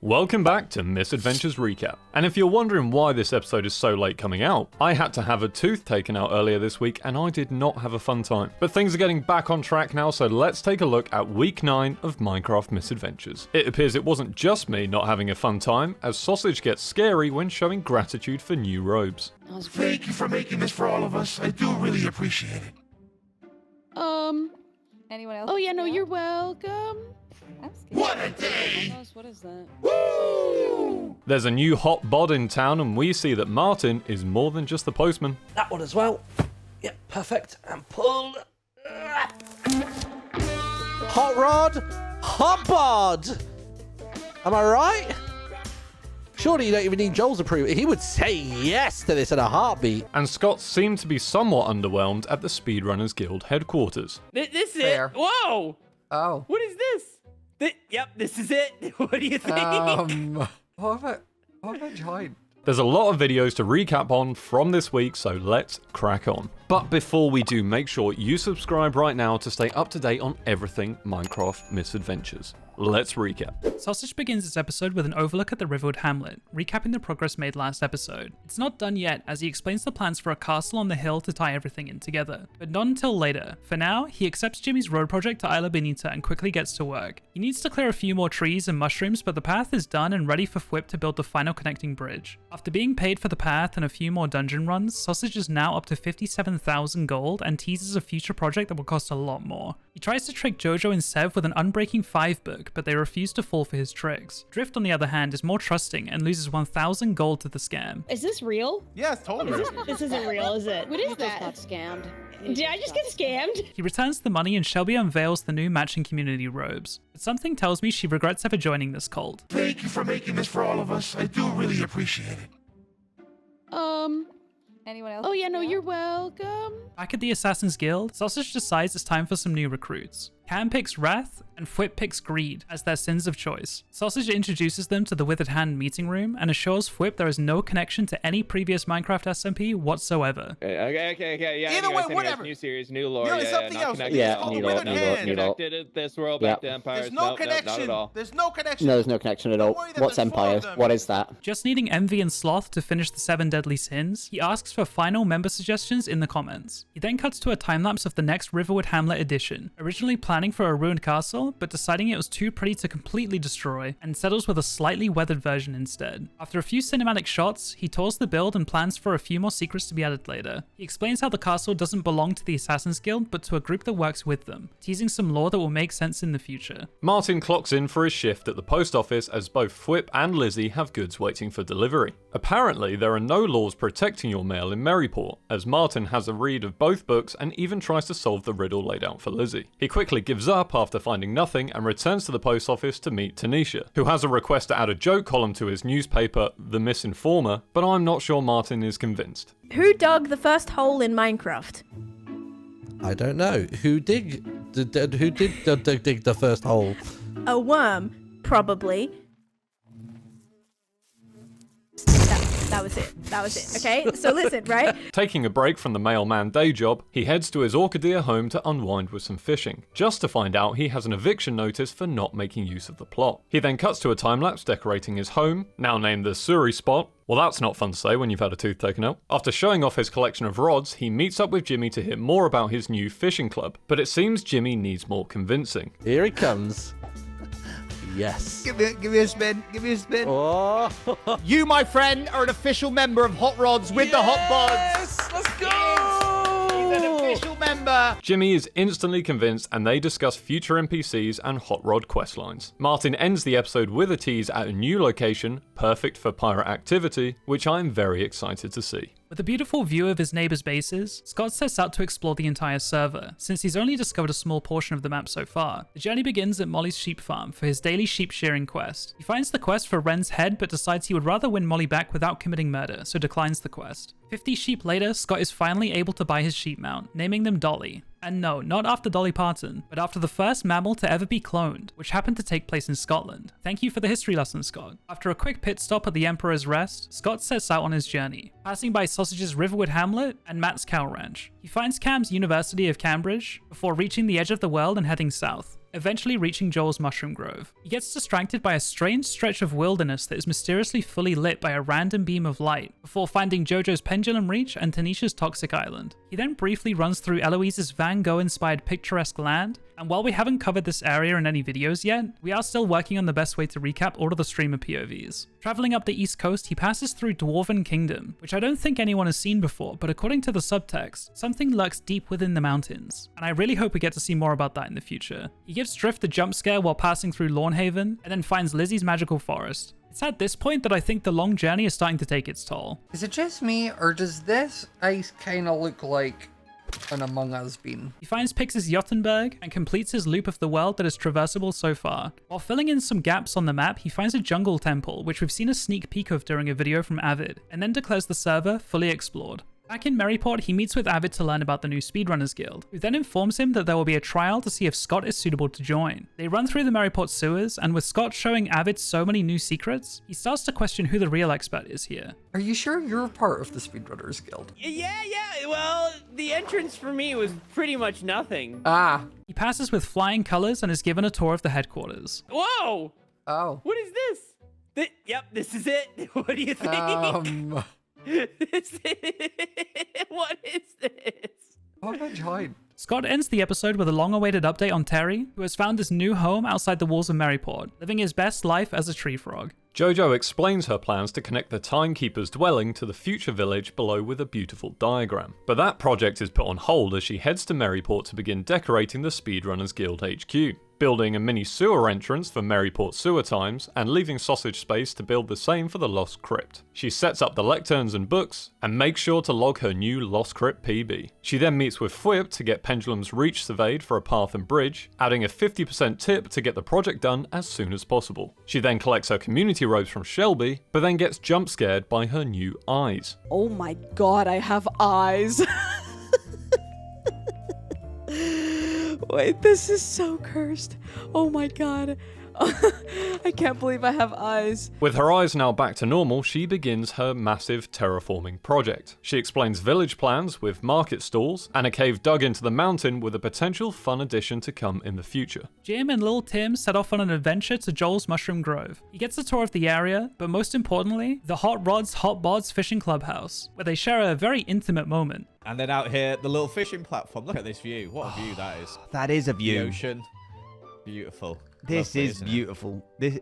Welcome back to Misadventures Recap. And if you're wondering why this episode is so late coming out, I had to have a tooth taken out earlier this week and I did not have a fun time. But things are getting back on track now, so let's take a look at week 9 of Minecraft Misadventures. It appears it wasn't just me not having a fun time, as Sausage gets scary when showing gratitude for new robes. Thank you for making this for all of us. I do really appreciate it. Anyone else? Oh yeah, no, you're welcome. What a day! What is that? Woo! There's a new hot bod in town and we see that Martin is more than just the postman. That one as well. Yep, perfect. And pull. Hot rod, hot bod. Am I right? Surely you don't even need Joel's approval. He would say yes to this in a heartbeat. And Scott seemed to be somewhat underwhelmed at the Speedrunners Guild headquarters. This is Fair. it. Whoa! Oh. What is this? Yep, this is it. What do you think? What have I joined? There's a lot of videos to recap on from this week, so let's crack on. But before we do, make sure you subscribe right now to stay up to date on everything Minecraft Misadventures. Let's recap. Sausage begins its episode with an overlook at the Riverwood hamlet, recapping the progress made last episode. It's not done yet, as he explains the plans for a castle on the hill to tie everything in together, but not until later. For now, he accepts Jimmy's road project to Isla Bonita and quickly gets to work. He needs to clear a few more trees and mushrooms, but the path is done and ready for Fwip to build the final connecting bridge. After being paid for the path and a few more dungeon runs, Sausage is now up to 57,000 gold and teases a future project that will cost a lot more. He tries to trick Jojo and Sev with an Unbreaking 5 book, but they refuse to fall for his tricks. Drift, on the other hand, is more trusting and loses 1,000 gold to the scam. Is this real? Yeah, it's totally real. This isn't real, is it? What is that? Got scammed. Did I just get scammed? He returns the money and Shelby unveils the new matching community robes. But something tells me she regrets ever joining this cult. Thank you for making this for all of us. I do really appreciate it. Anyone else? Oh yeah, no, you're welcome. Back at the Assassin's Guild, Sausage decides it's time for some new recruits. Cam picks Wrath, and Fwip picks Greed as their sins of choice. Sausage introduces them to the Withered Hand meeting room and assures Fwip there is no connection to any previous Minecraft SMP whatsoever. Okay, yeah. Either way, whatever. New series, new lore. No, it's something else. Connected. Yeah, Not new connected. Withered Hand. Connected this world back to Empires. There's no Nope, connection. not at all. There's no connection. No, there's no connection at all. Don't worry, What's there's four of Empires? them. What is that? Just needing Envy and Sloth to finish the 7 deadly sins, he asks for final member suggestions in the comments. He then cuts to a time-lapse of the next Riverwood Hamlet edition, originally planning for a ruined castle, but deciding it was too pretty to completely destroy, and settles with a slightly weathered version instead. After a few cinematic shots, he tours the build and plans for a few more secrets to be added later. He explains how the castle doesn't belong to the Assassin's Guild, but to a group that works with them, teasing some lore that will make sense in the future. Martin clocks in for his shift at the post office as both Fwip and Lizzie have goods waiting for delivery. Apparently, there are no laws protecting your mail in Maryport, as Martin has a read of both books and even tries to solve the riddle laid out for Lizzie. He quickly gives up after finding nothing and returns to the post office to meet Tanisha, who has a request to add a joke column to his newspaper, The Misinformer, but I'm not sure Martin is convinced. Who dug the first hole in Minecraft? I don't know. Who did the first hole? A worm, probably. That was it. Okay, so listen, right? Taking a break from the mailman day job, he heads to his Orchidea home to unwind with some fishing, just to find out he has an eviction notice for not making use of the plot. He then cuts to a time-lapse decorating his home, now named the Suri Spot. Well, that's not fun to say when you've had a tooth taken out. After showing off his collection of rods, he meets up with Jimmy to hear more about his new fishing club, but it seems Jimmy needs more convincing. Here he comes. Yes. Give me a spin. Give me a spin. Oh. You, my friend, are an official member of Hot Rods with the Hot Bods. Yes, let's go. He's an official member. Jimmy is instantly convinced and they discuss future NPCs and Hot Rod questlines. Martin ends the episode with a tease at a new location, perfect for pirate activity, which I'm very excited to see. With a beautiful view of his neighbors' bases, Scott sets out to explore the entire server, since he's only discovered a small portion of the map so far. The journey begins at Molly's sheep farm for his daily sheep shearing quest. He finds the quest for Wren's head, but decides he would rather win Molly back without committing murder, so declines the quest. 50 sheep later, Scott is finally able to buy his sheep mount, naming them Dolly. And no, not after Dolly Parton, but after the first mammal to ever be cloned, which happened to take place in Scotland. Thank you for the history lesson, Scott. After a quick pit stop at the Emperor's Rest, Scott sets out on his journey, passing by Sausage's Riverwood Hamlet and Matt's cow ranch. He finds Cam's University of Cambridge before reaching the edge of the world and heading south. eventually reaching Joel's mushroom grove. He gets distracted by a strange stretch of wilderness that is mysteriously fully lit by a random beam of light, before finding Jojo's pendulum reach and Tanisha's toxic island. He then briefly runs through Eloise's Van Gogh-inspired picturesque land, and while we haven't covered this area in any videos yet, we are still working on the best way to recap all of the streamer POVs. Traveling up the east coast, he passes through Dwarven Kingdom, which I don't think anyone has seen before, but according to the subtext, something lurks deep within the mountains, and I really hope we get to see more about that in the future. He gives Drift a jump scare while passing through Lawnhaven, and then finds Lizzie's magical forest. It's at this point that I think the long journey is starting to take its toll. Is it just me, or does this ice kind of look like an Among Us bean? He finds Pix's Jottenberg and completes his loop of the world that is traversable so far. While filling in some gaps on the map, he finds a jungle temple, which we've seen a sneak peek of during a video from Avid, and then declares the server fully explored. Back in Maryport, he meets with Avid to learn about the new Speedrunners Guild, who then informs him that there will be a trial to see if Scott is suitable to join. They run through the Maryport sewers, and with Scott showing Avid so many new secrets, he starts to question who the real expert is here. Are you sure you're part of the Speedrunners Guild? Yeah. Well, the entrance for me was pretty much nothing. Ah. He passes with flying colors and is given a tour of the headquarters. Whoa! Oh. What is this? Yep, this is it. What do you think? What is this? What a giant. Scott ends the episode with a long-awaited update on Terry, who has found his new home outside the walls of Maryport, living his best life as a tree frog. Jojo explains her plans to connect the Timekeeper's dwelling to the future village below with a beautiful diagram. But that project is put on hold as she heads to Maryport to begin decorating the Speedrunners Guild HQ, building a mini sewer entrance for Maryport sewer times, and leaving Sausage space to build the same for the Lost Crypt. She sets up the lecterns and books, and makes sure to log her new Lost Crypt PB. She then meets with Fwip to get Pendulum's reach surveyed for a path and bridge, adding a 50% tip to get the project done as soon as possible. She then collects her community robes from Shelby, but then gets jump scared by her new eyes. Oh my god, I have eyes. Wait, this is so cursed. Oh my god. I can't believe I have eyes. With her eyes now back to normal, she begins her massive terraforming project. She explains village plans with market stalls and a cave dug into the mountain with a potential fun addition to come in the future. Jim and Lil Tim set off on an adventure to Joel's Mushroom Grove. He gets a tour of the area, but most importantly, the Hot Rods Hot Bods fishing clubhouse, where they share a very intimate moment. And then out here, the little fishing platform. Look at this view. What a view that is. That is a The view. ocean. Beautiful. This Lovely, is isn't it? beautiful. This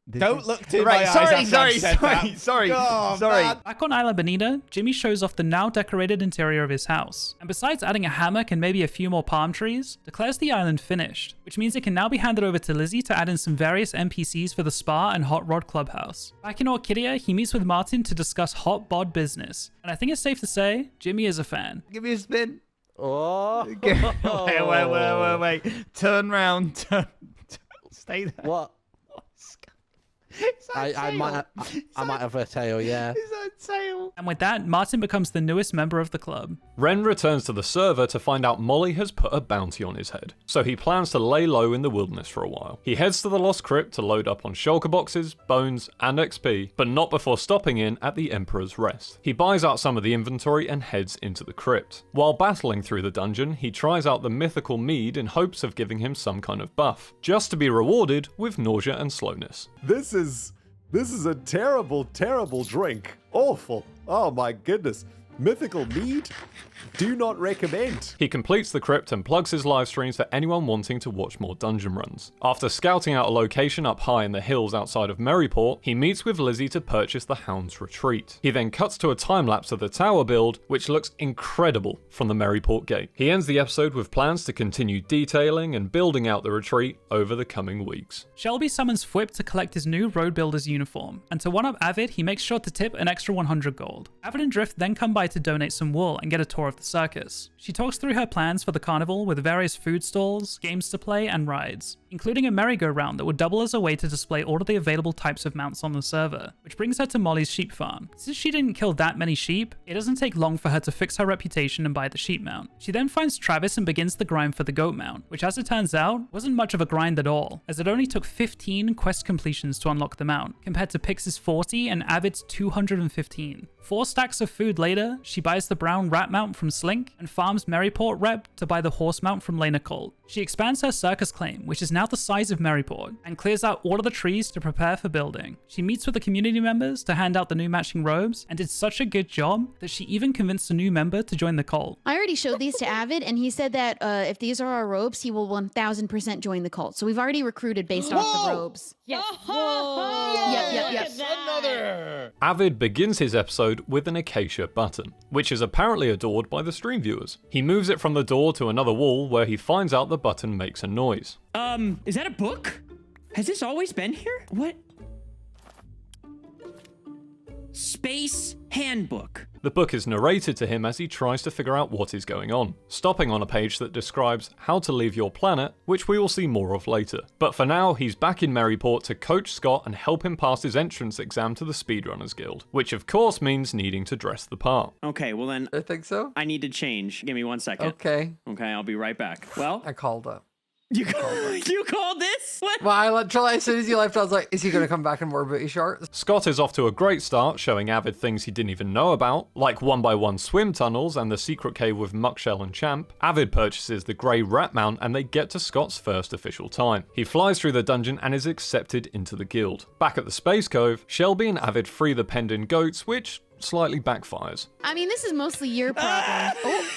Don't is... look to Right, my sorry, eyes after I've said that. sorry. God, Sorry. man. Back on Isla Bonita, Jimmy shows off the now decorated interior of his house, and besides adding a hammock and maybe a few more palm trees, declares the island finished, which means it can now be handed over to Lizzie to add in some various NPCs for the spa and Hot Rod Clubhouse. Back in Orchidia, he meets with Martin to discuss Hot Bod business, and I think it's safe to say, Jimmy is a fan. Give me a spin. Oh. Wait. Turn round. Turn. Stay there. What? I might have a tail, yeah. Is that tail? And with that, Martin becomes the newest member of the club. Ren returns to the server to find out Molly has put a bounty on his head, so he plans to lay low in the wilderness for a while. He heads to the Lost Crypt to load up on shulker boxes, bones, and XP, but not before stopping in at the Emperor's Rest. He buys out some of the inventory and heads into the crypt. While battling through the dungeon, he tries out the mythical mead in hopes of giving him some kind of buff, just to be rewarded with nausea and slowness. This is a terrible, terrible drink. Awful. Oh my goodness. Mythical mead? Do not recommend. He completes the crypt and plugs his live streams for anyone wanting to watch more dungeon runs. After scouting out a location up high in the hills outside of Maryport, he meets with Lizzie to purchase the Hound's Retreat. He then cuts to a time-lapse of the tower build, which looks incredible from the Maryport gate. He ends the episode with plans to continue detailing and building out the retreat over the coming weeks. Shelby summons Fwip to collect his new road builder's uniform, and to one-up Avid, he makes sure to tip an extra 100 gold. Avid and Drift then come by to donate some wool and get a tour of the circus. She talks through her plans for the carnival with various food stalls, games to play, and rides, including a merry-go-round that would double as a way to display all of the available types of mounts on the server, which brings her to Molly's sheep farm. Since she didn't kill that many sheep, it doesn't take long for her to fix her reputation and buy the sheep mount. She then finds Travis and begins the grind for the goat mount, which as it turns out, wasn't much of a grind at all, as it only took 15 quest completions to unlock the mount, compared to Pix's 40 and Avid's 215. 4 stacks of food later, later, she buys the brown rat mount from Slink and farms Maryport Rep to buy the horse mount from Lena Colt. She expands her circus claim, which is now the size of Maryport, and clears out all of the trees to prepare for building. She meets with the community members to hand out the new matching robes, and did such a good job that she even convinced a new member to join the cult. I already showed these to Avid, and he said that if these are our robes, he will 1000% join the cult. So we've already recruited based off the robes. Yes. Yep. Another. Avid begins his episode with an acacia button, which is apparently adored by the stream viewers. He moves it from the door to another wall where he finds out the button makes a noise. Is that a book? Has this always been here? What? Space Handbook. The book is narrated to him as he tries to figure out what is going on, stopping on a page that describes how to leave your planet, which we will see more of later. But for now, he's back in Maryport to coach Scott and help him pass his entrance exam to the Speedrunners Guild, which of course means needing to dress the part. Okay, well then, I think so. I need to change. Give me 1 second. Okay. Okay, I'll be right back. Well, I called it. you called this? What? Well, I literally, as soon as you left, I was like, is he going to come back in more booty shorts? Scott is off to a great start, showing Avid things he didn't even know about, like 1x1 swim tunnels and the secret cave with Muckshell and Champ. Avid purchases the grey rat mount and they get to Scott's first official time. He flies through the dungeon and is accepted into the guild. Back at the Space Cove, Shelby and Avid free the pendant goats, which slightly backfires. I mean, this is mostly your problem. Oh.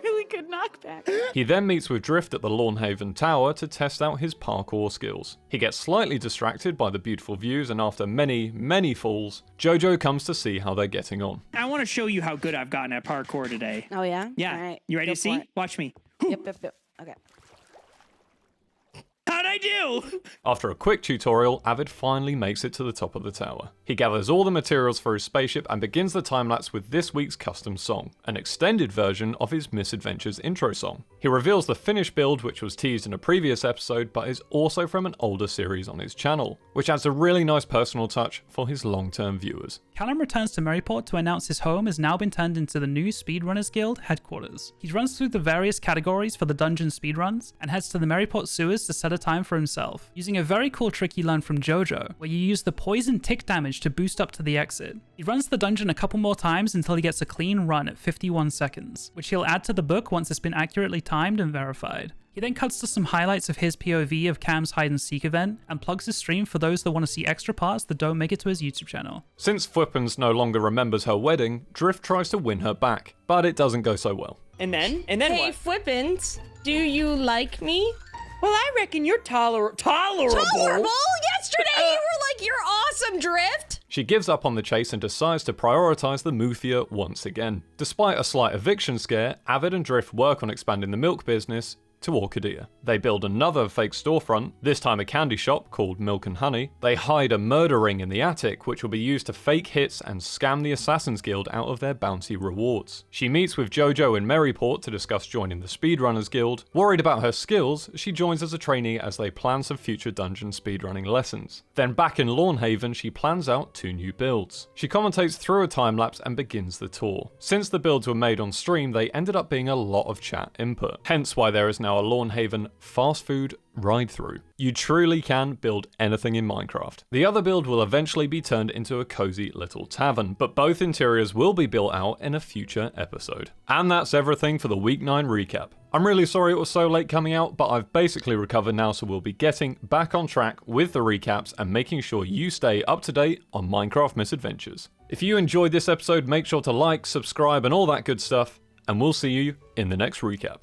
Really good knockback. He then meets with Drift at the Lawnhaven Tower to test out his parkour skills. He gets slightly distracted by the beautiful views, and after many falls, Jojo comes to see how they're getting on. I want to show you how good I've gotten at parkour today. Oh, yeah? Yeah. All right. You ready Go to see? for it. Watch me. Yep. Okay. How'd I do? After a quick tutorial, Avid finally makes it to the top of the tower. He gathers all the materials for his spaceship and begins the time-lapse with this week's custom song, an extended version of his Misadventures intro song. He reveals the finished build, which was teased in a previous episode, but is also from an older series on his channel, which adds a really nice personal touch for his long-term viewers. Callum returns to Maryport to announce his home has now been turned into the new Speedrunners Guild headquarters. He runs through the various categories for the dungeon speedruns and heads to the Maryport sewers to set a time for himself, using a very cool trick he learned from Jojo, where you use the poison tick damage to boost up to the exit. He runs the dungeon a couple more times until he gets a clean run at 51 seconds, which he'll add to the book once it's been accurately timed and verified. He then cuts to some highlights of his POV of Cam's hide and seek event and plugs his stream for those that want to see extra parts that don't make it to his YouTube channel. Since Flippins no longer remembers her wedding, Drift tries to win her back, but it doesn't go so well. And then Hey, what? Flippins, do you like me? Well, I reckon you're tolerable. Tolerable? Yesterday you were like, you're awesome, Drift. She gives up on the chase and decides to prioritize the Mufia once again. Despite a slight eviction scare, Avid and Drift work on expanding the milk business to Orchidea. They build another fake storefront, this time a candy shop called Milk and Honey. They hide a murder ring in the attic, which will be used to fake hits and scam the Assassin's Guild out of their bounty rewards. She meets with Jojo in Maryport to discuss joining the Speedrunners Guild. Worried about her skills, she joins as a trainee as they plan some future dungeon speedrunning lessons. Then back in Lawnhaven, she plans out 2 new builds. She commentates through a time-lapse and begins the tour. Since the builds were made on stream, they ended up being a lot of chat input, hence why there is now a Lawnhaven fast food ride-through. You truly can build anything in Minecraft. The other build will eventually be turned into a cozy little tavern, but both interiors will be built out in a future episode. And that's everything for the Week 9 recap. I'm really sorry it was so late coming out, but I've basically recovered now, so we'll be getting back on track with the recaps and making sure you stay up to date on Minecraft Misadventures. If you enjoyed this episode, make sure to like, subscribe, and all that good stuff, and we'll see you in the next recap.